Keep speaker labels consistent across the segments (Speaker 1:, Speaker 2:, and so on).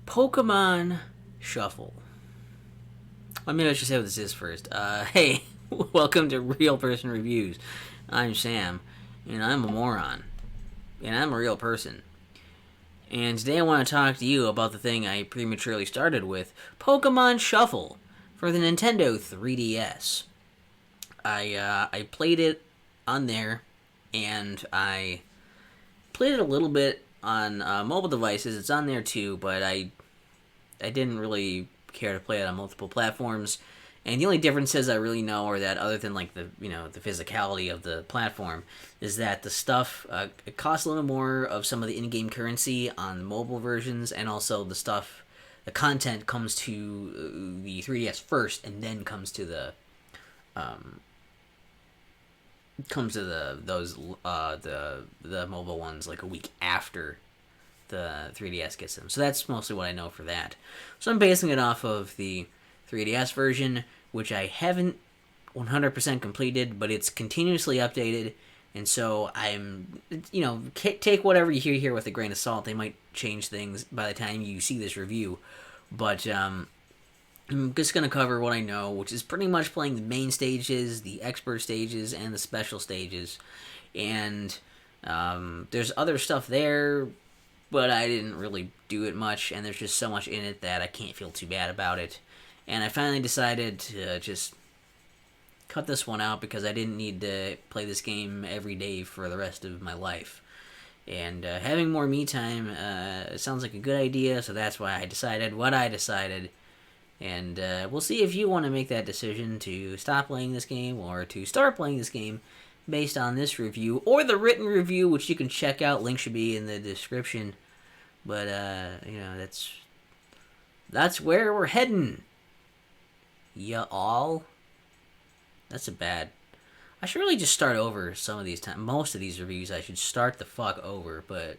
Speaker 1: Pokemon Shuffle. Maybe I should say what this is first. Hey, welcome to Real Person Reviews. I'm Sam, and I'm a moron, and I'm a real person. And today I want to talk to you about the thing I prematurely started with, Pokemon Shuffle, for the Nintendo 3DS. I played it on there, and I played it a little bit on mobile devices. It's on there too, but I didn't really care to play it on multiple platforms. And the only differences I really know are that, other than like the physicality of the platform, is that the stuff it costs a little more of some of the in-game currency on mobile versions, and also the content comes to the 3DS first, and then um, comes to the mobile ones like a week after the 3DS gets them. So that's mostly what I know for that. So I'm basing it off of the 3DS version, which I haven't 100% completed, but it's continuously updated. And so take whatever you hear here with a grain of salt. They might change things by the time you see this review. But I'm just going to cover what I know, which is pretty much playing the main stages, the expert stages, and the special stages. And there's other stuff there, but I didn't really do it much, and there's just so much in it that I can't feel too bad about it. And I finally decided to just cut this one out because I didn't need to play this game every day for the rest of my life. And having more me time sounds like a good idea, so that's why I decided what I decided. And we'll see if you want to make that decision to stop playing this game or to start playing this game based on this review or the written review, which you can check out. Link should be in the description. But that's where we're heading. Ya all. That's a bad. I should really just start over some of these times. Most of these reviews, I should start the fuck over, but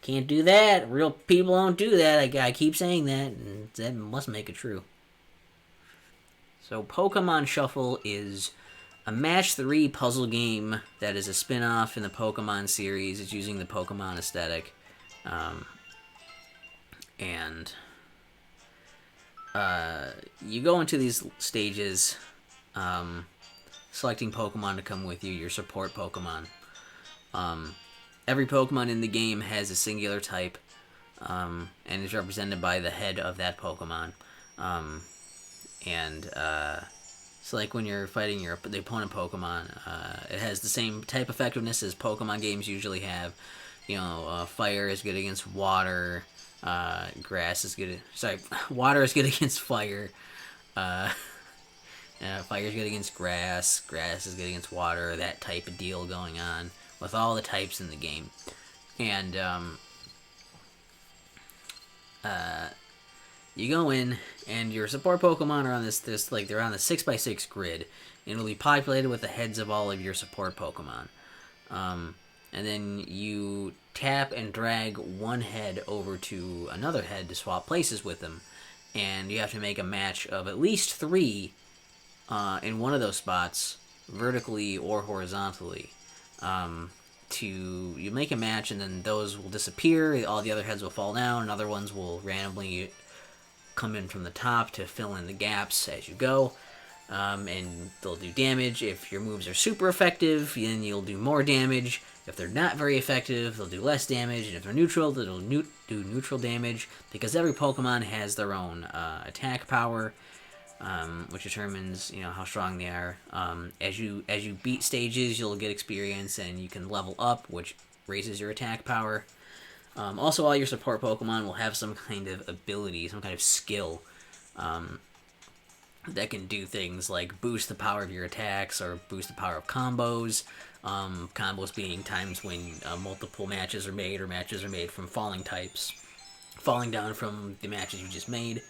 Speaker 1: can't do that. Real people don't do that. I keep saying that, and that must make it true. So, Pokemon Shuffle is a match 3 puzzle game that is a spin off in the Pokemon series. It's using the Pokemon aesthetic. And you go into these stages, selecting Pokemon to come with you, your support Pokemon. Every Pokemon in the game has a singular type, and is represented by the head of that Pokemon. So like when you're fighting the opponent Pokemon, it has the same type effectiveness as Pokemon games usually have. Fire is good against water. Grass is good. Water is good against fire. Fire is good against grass. Grass is good against water. That type of deal going on with all the types in the game, and you go in, and your support Pokemon are on this like they're on the 6x6 grid, and it'll be populated with the heads of all of your support Pokemon. And then you tap and drag one head over to another head to swap places with them, and you have to make a match of at least 3 in one of those spots, vertically or horizontally. You make a match, and then those will disappear. All the other heads will fall down, and other ones will randomly come in from the top to fill in the gaps as you go. And they'll do damage. If your moves are super effective, then you'll do more damage. If they're not very effective, they'll do less damage. And if they're neutral, they'll do neutral damage. Because every Pokemon has their own attack power, which determines how strong they are. As you beat stages, you'll get experience, and you can level up, which raises your attack power. Also, all your support Pokemon will have some kind of ability, some kind of skill that can do things like boost the power of your attacks or boost the power of combos. Combos being times when multiple matches are made, or matches are made from falling types, falling down from the matches you just made.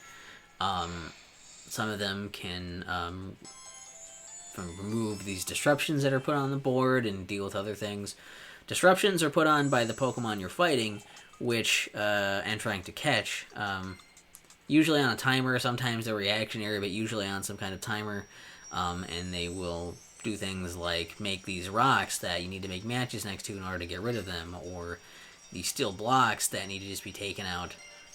Speaker 1: Some of them can remove these disruptions that are put on the board and deal with other things. Disruptions are put on by the Pokemon you're fighting, which and trying to catch. Usually on a timer, sometimes they're reactionary, but usually on some kind of timer. And they will do things like make these rocks that you need to make matches next to in order to get rid of them, or these steel blocks that need to just be taken out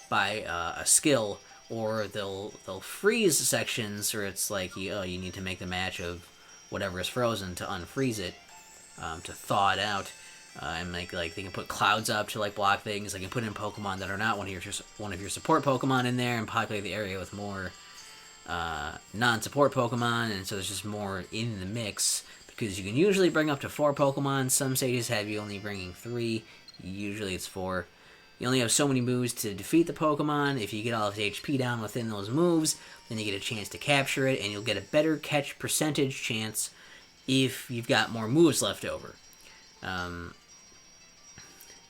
Speaker 1: by a skill, or they'll freeze sections, or it's like you need to make the match of whatever is frozen to unfreeze it, to thaw it out. And like they can put clouds up to like block things. They can put in Pokemon that are not one of your support Pokemon in there and populate the area with more non-support Pokemon, and so there's just more in the mix, because you can usually bring up to 4 Pokemon. Some stages have you only bringing 3. Usually it's 4. You only have so many moves to defeat the Pokemon. If you get all of its HP down within those moves, then you get a chance to capture it, and you'll get a better catch percentage chance if you've got more moves left over.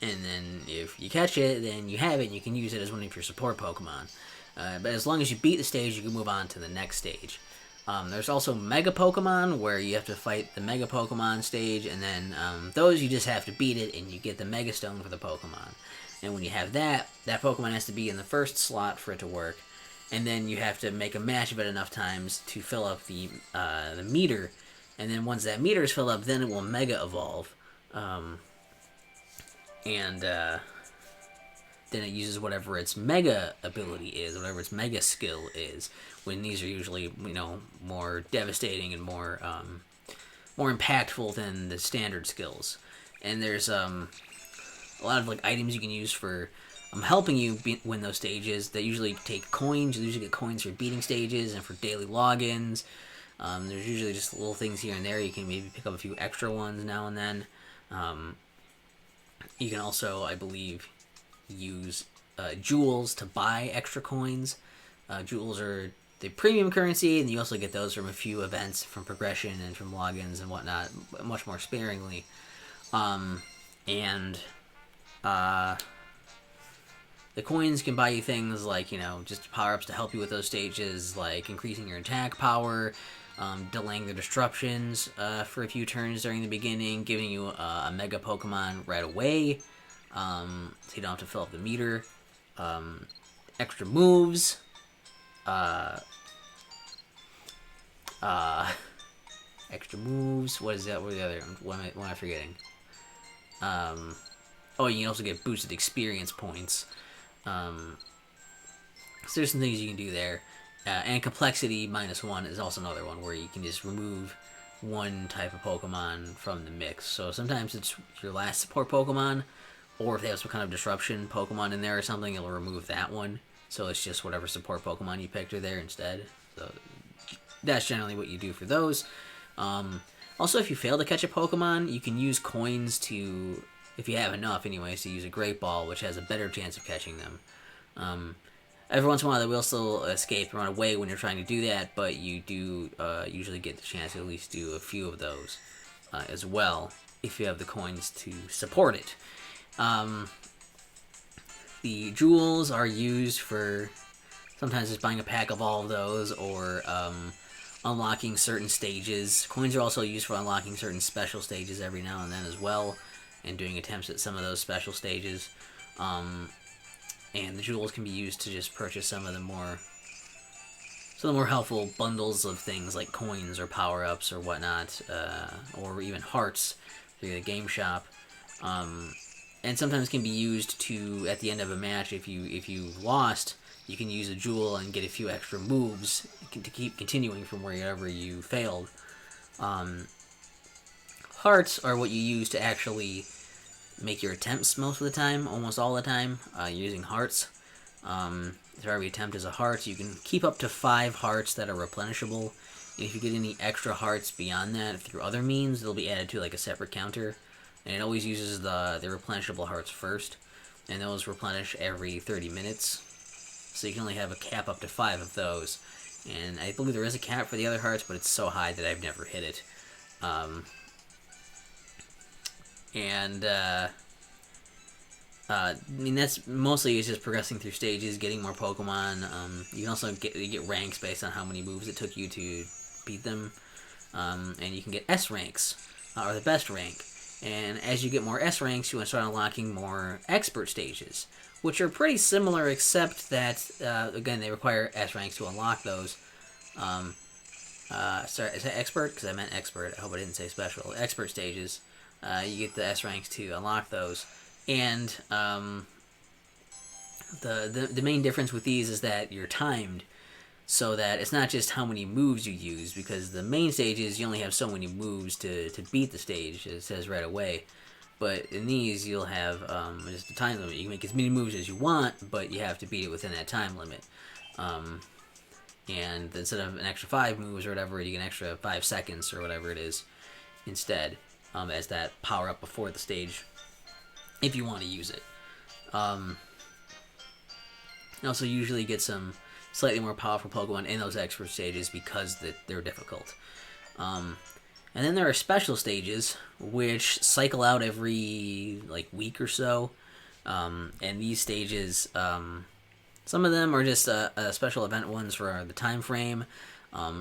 Speaker 1: And then if you catch it, then you have it, and you can use it as one of your support Pokemon. But as long as you beat the stage, you can move on to the next stage. There's also Mega Pokemon, where you have to fight the Mega Pokemon stage, and then those you just have to beat it, and you get the Mega Stone for the Pokemon. And when you have that Pokemon has to be in the first slot for it to work, and then you have to make a match of it enough times to fill up the meter, and then once that meter is filled up, then it will Mega Evolve. And then it uses whatever its Mega ability is, whatever its Mega skill is, when these are usually, more devastating and more impactful than the standard skills. And there's a lot of like items you can use for helping you win those stages that usually take coins. You usually get coins for beating stages and for daily logins. There's usually just little things here and there. You can maybe pick up a few extra ones now and then. You can also, I believe, use jewels to buy extra coins. Jewels are the premium currency, and you also get those from a few events, from progression and from logins and whatnot, much more sparingly. And the coins can buy you things like, just power-ups to help you with those stages, like increasing your attack power, delaying the disruptions for a few turns during the beginning, giving you a Mega Pokemon right away, so you don't have to fill up the meter, extra moves, what is that? What are the other? What am I forgetting? You can also get boosted experience points. So there's some things you can do there. And complexity -1 is also another one where you can just remove one type of Pokemon from the mix. So sometimes it's your last support Pokemon, or if they have some kind of disruption Pokemon in there or something, it'll remove that one. So it's just whatever support Pokemon you picked are there instead. So that's generally what you do for those. Also, if you fail to catch a Pokemon, you can use coins to, if you have enough anyways, to use a Great Ball, which has a better chance of catching them. Every once in a while, they will still escape and run away when you're trying to do that, but you do usually get the chance to at least do a few of those as well, if you have the coins to support it. The jewels are used for sometimes just buying a pack of all of those, or unlocking certain stages. Coins are also used for unlocking certain special stages every now and then as well, and doing attempts at some of those special stages. And the jewels can be used to just purchase some of the more helpful bundles of things like coins or power-ups or whatnot, or even hearts through the game shop. And sometimes can be used to, at the end of a match, if you lost, you can use a jewel and get a few extra moves to keep continuing from wherever you failed. Hearts are what you use to actually make your attempts most of the time, almost all the time, using hearts. So every attempt is a heart. You can keep up to 5 hearts that are replenishable. And if you get any extra hearts beyond that through other means, they'll be added to like a separate counter. And it always uses the replenishable hearts first. And those replenish every 30 minutes. So you can only have a cap up to 5 of those. And I believe there is a cap for the other hearts, but it's so high that I've never hit it. That's mostly just progressing through stages, getting more Pokemon. You can also get ranks based on how many moves it took you to beat them. And you can get S ranks, or the best rank. And as you get more S ranks, you want to start unlocking more expert stages, which are pretty similar, except that, again, they require S ranks to unlock those. Sorry, is that expert? Because I meant expert. I hope I didn't say special. Expert stages. You get the S ranks to unlock those. And The main difference with these is that you're timed, so that it's not just how many moves you use, because the main stages you only have so many moves to beat the stage, it says right away. But in these, you'll have just a time limit. You can make as many moves as you want, but you have to beat it within that time limit. And instead of an extra 5 moves or whatever, you get an extra 5 seconds or whatever it is instead, as that power up before the stage, if you want to use it. You also usually get some slightly more powerful Pokemon in those expert stages because they're difficult. And then there are special stages, which cycle out every week or so. And these stages, some of them are just special event ones for the time frame.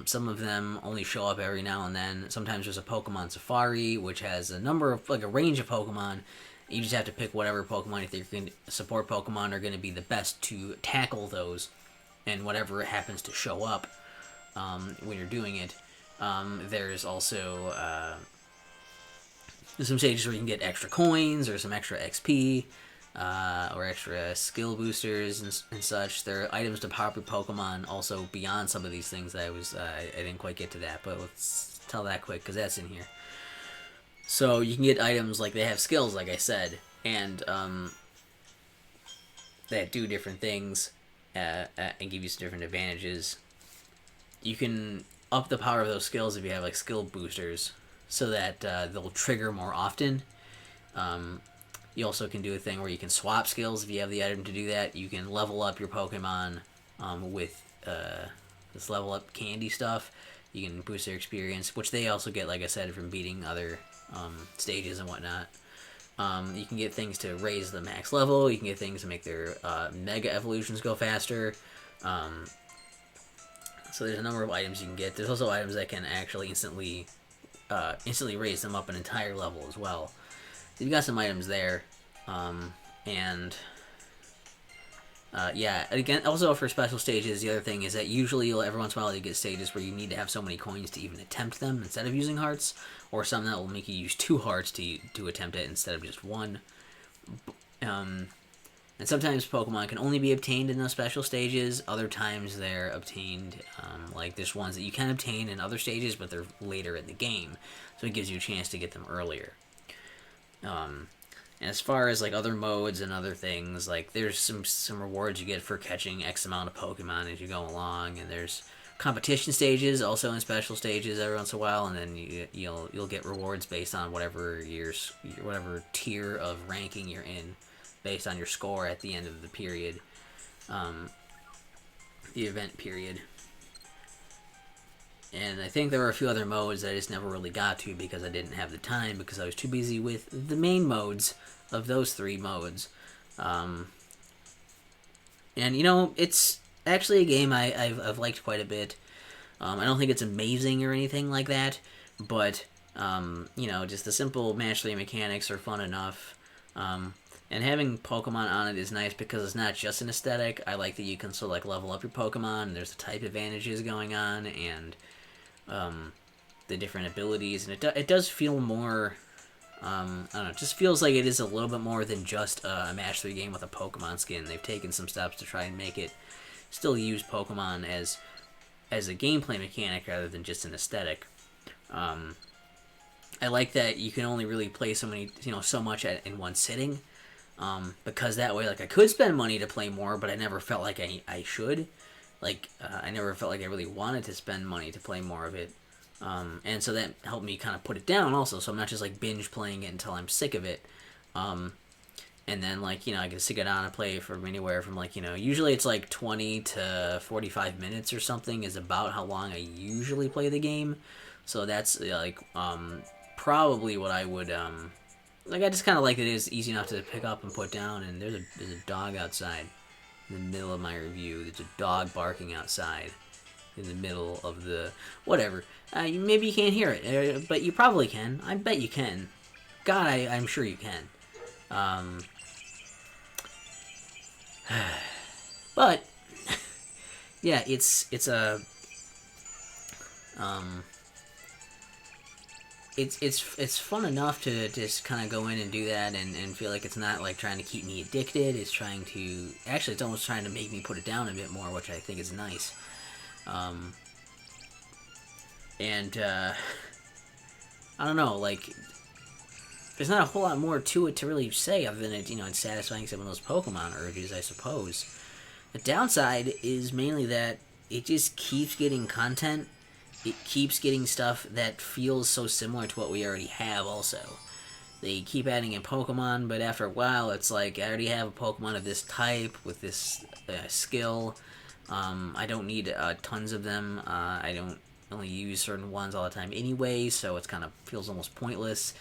Speaker 1: Some of them only show up every now and then. Sometimes there's a Pokemon Safari, which has a range of Pokemon. You just have to pick whatever Pokemon you think support Pokemon are going to be the best to tackle those, and whatever happens to show up when you're doing it. There's also some stages where you can get extra coins or some extra XP or extra skill boosters and such. There are items to power up your Pokemon also beyond some of these things that I didn't quite get to that, but let's tell that quick because that's in here. So you can get items they have skills, like I said, and that do different things and give you some different advantages. You can up the power of those skills if you have skill boosters, so that they'll trigger more often. You also can do a thing where you can swap skills if you have the item to do that. You can level up your Pokemon with this level up candy stuff. You can boost their experience, which they also get, like I said, from beating other stages and whatnot. You can get things to raise the max level. You can get things to make their mega evolutions go faster. So there's a number of items you can get. There's also items that can actually instantly raise them up an entire level as well. So you've got some items there. Again, also for special stages, the other thing is that usually every once in a while you get stages where you need to have so many coins to even attempt them instead of using hearts, or some that will make you use 2 hearts to attempt it instead of just 1. And sometimes Pokemon can only be obtained in those special stages. Other times they're obtained, there's ones that you can obtain in other stages, but they're later in the game, so it gives you a chance to get them earlier. And as far as other modes and other things, there's some rewards you get for catching X amount of Pokemon as you go along, and there's competition stages also in special stages every once in a while, and then you'll get rewards based on whatever tier of ranking you're in, based on your score at the end of the period, the event period. And I think there were a few other modes that I just never really got to because I didn't have the time, because I was too busy with the main modes of those 3 modes. And it's actually a game I've liked quite a bit. I don't think it's amazing or anything like that, but just the simple match 3 mechanics are fun enough. And having Pokemon on it is nice because it's not just an aesthetic. I like that you can still level up your Pokemon, and there's the type advantages going on, and the different abilities, and it does feel more, I don't know, it just feels like it is a little bit more than just a match 3 game with a Pokemon skin. They've taken some steps to try and make it still use Pokemon as a gameplay mechanic rather than just an aesthetic. I like that you can only really play so much in one sitting, because that way, I could spend money to play more, but I never felt like I should. I never felt like I really wanted to spend money to play more of it. And so that helped me kind of put it down also, so I'm not just binge playing it until I'm sick of it. And then I can stick it on and play from anywhere from usually it's 20 to 45 minutes or something is about how long I usually play the game. So that's probably what I would I just kind of like it is easy enough to pick up and put down. And there's a dog outside in the middle of my review. There's a dog barking outside in the middle of the whatever. Maybe you can't hear it, but you probably can. I bet you can. God, I'm sure you can. But yeah, it's a it's fun enough to just kind of go in and do that and feel like it's not like trying to keep me addicted. It's trying to actually it's almost trying to make me put it down a bit more, which I think is nice. Um, and I don't know, like there's not a whole lot more to it to really say other than it's satisfying some of those Pokemon urges, I suppose. The downside is mainly that it just keeps getting content. It keeps getting stuff that feels so similar to what we already have also. They keep adding in Pokemon, but after a while it's like, I already have a Pokemon of this type, with this skill. I don't need tons of them. I don't only use certain ones all the time anyway, so it's kind of feels almost pointless.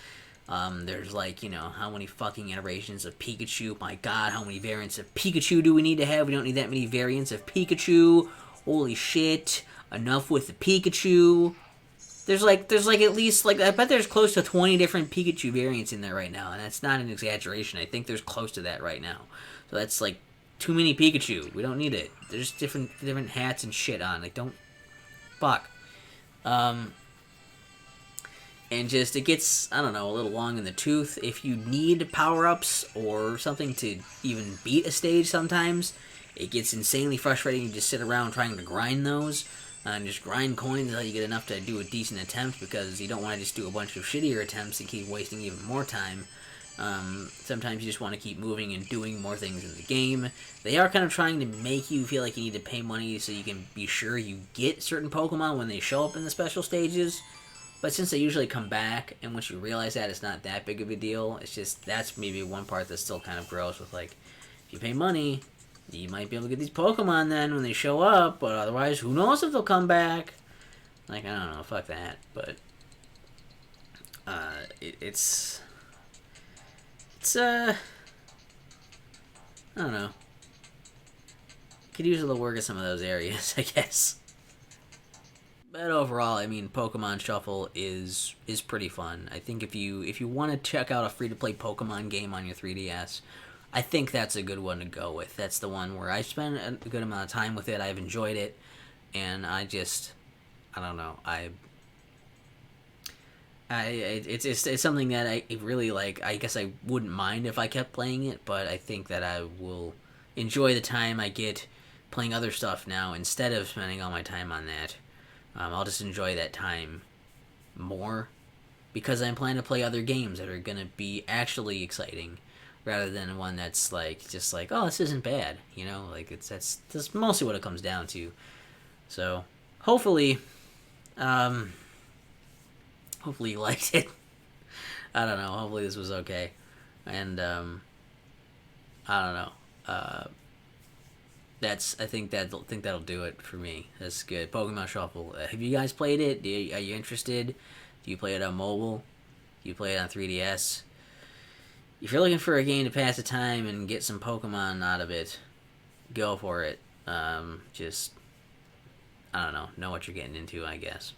Speaker 1: There's like, how many fucking iterations of Pikachu? My god, how many variants of Pikachu do we need to have? We don't need that many variants of Pikachu. Holy shit. Enough with the Pikachu. There's like at least, like, I bet there's close to 20 different Pikachu variants in there right now, and that's not an exaggeration. I think there's close to that right now. So that's like too many Pikachu. We don't need it. There's different hats and shit on. Like, don't fuck. And just, it gets, I don't know, a little long in the tooth. If you need power-ups or something to even beat a stage sometimes, it gets insanely frustrating to just sit around trying to grind those. And just grind coins until you get enough to do a decent attempt, because you don't want to just do a bunch of shittier attempts and keep wasting even more time. Sometimes you just want to keep moving and doing more things in the game. They are kind of trying to make you feel like you need to pay money so you can be sure you get certain Pokemon when they show up in the special stages. But since they usually come back, and once you realize that, it's not that big of a deal. It's just, that's maybe one part that's still kind of gross with, like, if you pay money, you might be able to get these Pokemon then when they show up, but otherwise, who knows if they'll come back? Like, I don't know, fuck that. But, it's, I don't know. Could use a little work in some of those areas, I guess. But overall, I mean, Pokemon Shuffle is pretty fun. I think if you want to check out a free-to-play Pokemon game on your 3DS, I think that's a good one to go with. That's the one where I spent a good amount of time with it. I've enjoyed it, and I don't know. It's something that I really like. I guess I wouldn't mind if I kept playing it, but I think that I will enjoy the time I get playing other stuff now instead of spending all my time on that. I'll just enjoy that time more because I'm planning to play other games that are going to be actually exciting rather than one that's like, just like, oh, this isn't bad, like that's mostly what it comes down to. So hopefully you liked it. I don't know, hopefully this was okay. And I don't know. I think that'll do it for me. That's good. Pokemon Shuffle. Have you guys played it? Are you interested? Do you play it on mobile? Do you play it on 3DS? If you're looking for a game to pass the time and get some Pokemon out of it, go for it. Just, I don't know what you're getting into, I guess.